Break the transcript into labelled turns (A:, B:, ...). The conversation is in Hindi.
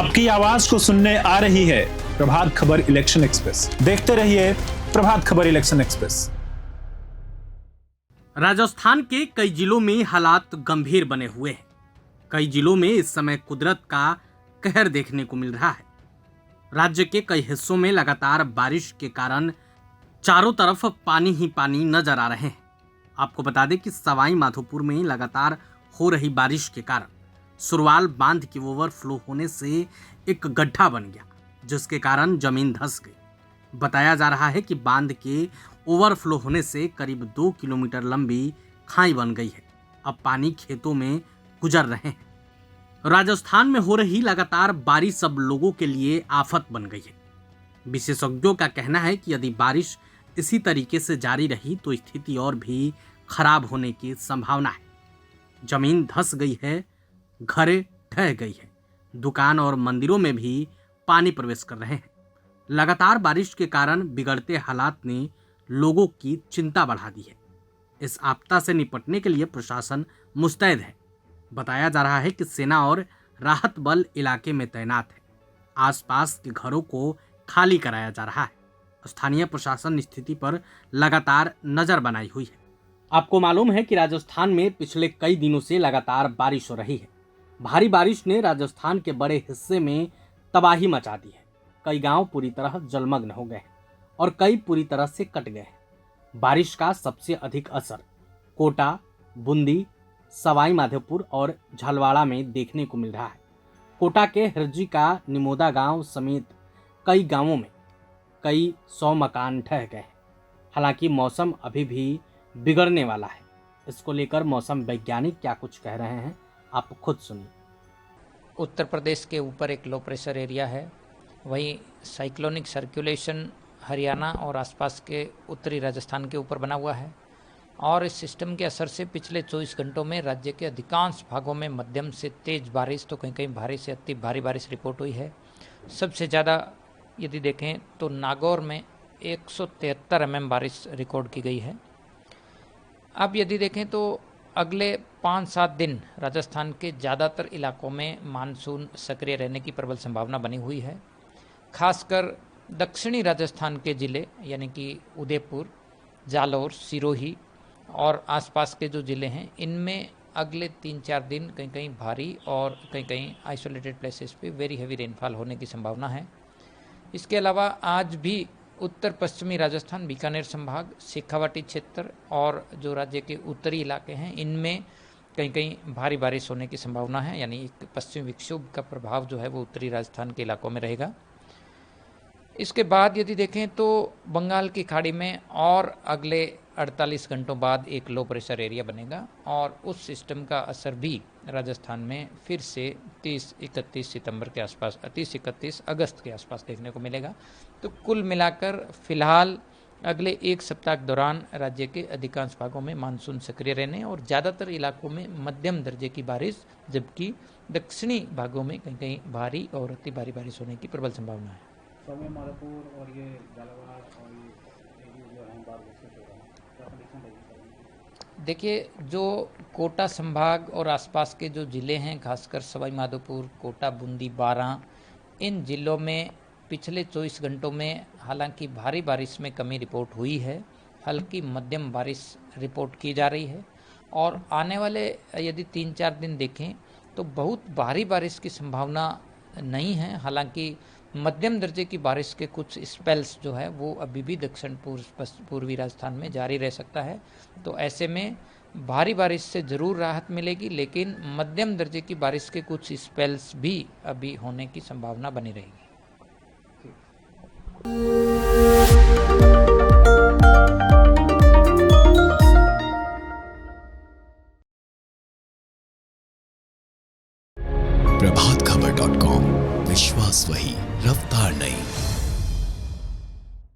A: आपकी आवाज को सुनने आ रही है प्रभात खबर इलेक्शन एक्सप्रेस। देखते रहिए प्रभात खबर इलेक्शन एक्सप्रेस।
B: राजस्थान के कई जिलों में हालात गंभीर बने हुए हैं। कई जिलों में इस समय कुदरत का कहर देखने को मिल रहा है। राज्य के कई हिस्सों में लगातार बारिश के कारण चारों तरफ पानी ही पानी नजर आ रहे हैं। आपको बता दें कि सवाई माधोपुर में लगातार हो रही बारिश के कारण सुरवाल बांध की ओवरफ्लो होने से एक गड्ढा बन गया, जिसके कारण जमीन धंस गई। बताया जा रहा है कि बांध के ओवरफ्लो होने से करीब 2 किलोमीटर लंबी खाई बन गई है। अब पानी खेतों में गुजर रहे हैं। राजस्थान में हो रही लगातार बारिश अब लोगों के लिए आफत बन गई है। विशेषज्ञों का कहना है कि यदि बारिश इसी तरीके से जारी रही तो स्थिति और भी खराब होने की संभावना है। जमीन धंस गई है, घरें ढह गई है, दुकान और मंदिरों में भी पानी प्रवेश कर रहे हैं। लगातार बारिश के कारण बिगड़ते हालात ने लोगों की चिंता बढ़ा दी है। इस आपदा से निपटने के लिए प्रशासन मुस्तैद है। बताया जा रहा है कि सेना और राहत बल इलाके में तैनात है। आसपास के घरों को खाली कराया जा रहा है। स्थानीय प्रशासन स्थिति पर लगातार नजर बनाई हुई है। आपको मालूम है कि राजस्थान में पिछले कई दिनों से लगातार बारिश हो रही है। भारी बारिश ने राजस्थान के बड़े हिस्से में तबाही मचा दी है। कई गांव पूरी तरह जलमग्न हो गए हैं और कई पूरी तरह से कट गए हैं। बारिश का सबसे अधिक असर कोटा, बूंदी, सवाई माधोपुर और झलवाड़ा में देखने को मिल रहा है। कोटा के हिरजी का निमोदा गांव समेत कई गांवों में कई 100 मकान ढह गए हैं। हालांकि मौसम अभी भी बिगड़ने वाला है। इसको लेकर मौसम वैज्ञानिक क्या कुछ कह रहे हैं, आप खुद सुनिए।
C: उत्तर प्रदेश के ऊपर एक लो प्रेशर एरिया है, वहीं साइक्लोनिक सर्कुलेशन हरियाणा और आसपास के उत्तरी राजस्थान के ऊपर बना हुआ है और इस सिस्टम के असर से पिछले 24 घंटों में राज्य के अधिकांश भागों में मध्यम से तेज बारिश तो कहीं कहीं भारी से अति भारी बारिश रिपोर्ट हुई है। सबसे ज़्यादा यदि देखें तो नागौर में 173 mm बारिश रिकॉर्ड की गई है। अब यदि देखें तो अगले 5-7 दिन राजस्थान के ज़्यादातर इलाकों में मानसून सक्रिय रहने की प्रबल संभावना बनी हुई है। खासकर दक्षिणी राजस्थान के ज़िले यानी कि उदयपुर, जालौर, सिरोही और आसपास के जो ज़िले हैं, इनमें अगले 3-4 दिन कहीं कहीं भारी और कहीं कहीं आइसोलेटेड प्लेसेस पे वेरी हैवी रेनफॉल होने की संभावना है। इसके अलावा आज भी उत्तर पश्चिमी राजस्थान, बीकानेर संभाग, शेखावाटी क्षेत्र और जो राज्य के उत्तरी इलाके हैं, इनमें कहीं कहीं भारी बारिश होने की संभावना है। यानी एक पश्चिमी विक्षोभ का प्रभाव जो है वो उत्तरी राजस्थान के इलाकों में रहेगा। इसके बाद यदि देखें तो बंगाल की खाड़ी में और अगले 48 घंटों बाद एक लो प्रेशर एरिया बनेगा और उस सिस्टम का असर भी राजस्थान में फिर से 30-31 सितंबर के आसपास, 30-31 अगस्त के आसपास देखने को मिलेगा। तो कुल मिलाकर फिलहाल अगले एक सप्ताह के दौरान राज्य के अधिकांश भागों में मानसून सक्रिय रहने और ज़्यादातर इलाकों में मध्यम दर्जे की बारिश, जबकि दक्षिणी भागों में कहीं कहीं भारी और अति भारी बारिश होने की प्रबल संभावना है।
D: सवाई माधोपुर और ये झालावाड़ और ये जो है बाढ़ ग्रसित हो रहा है, क्या कंडीशन रहेगी?
C: देखिए, जो कोटा संभाग और आसपास के जो ज़िले हैं, खासकर सवाई माधोपुर, कोटा, बूंदी, बारां, इन ज़िलों में पिछले 24 घंटों में हालांकि भारी बारिश में कमी रिपोर्ट हुई है, हल्की मध्यम बारिश रिपोर्ट की जा रही है और आने वाले यदि 3-4 दिन देखें तो बहुत भारी बारिश की संभावना नहीं है। हालांकि मध्यम दर्जे की बारिश के कुछ स्पेल्स जो है वो अभी भी दक्षिण पूर्वी राजस्थान में जारी रह सकता है। तो ऐसे में भारी बारिश से ज़रूर राहत मिलेगी, लेकिन मध्यम दर्जे की बारिश के कुछ स्पेल्स भी अभी होने की संभावना बनी रहेगी।
E: प्रभातखबर.com, विश्वास वही, रफ्तार नहीं।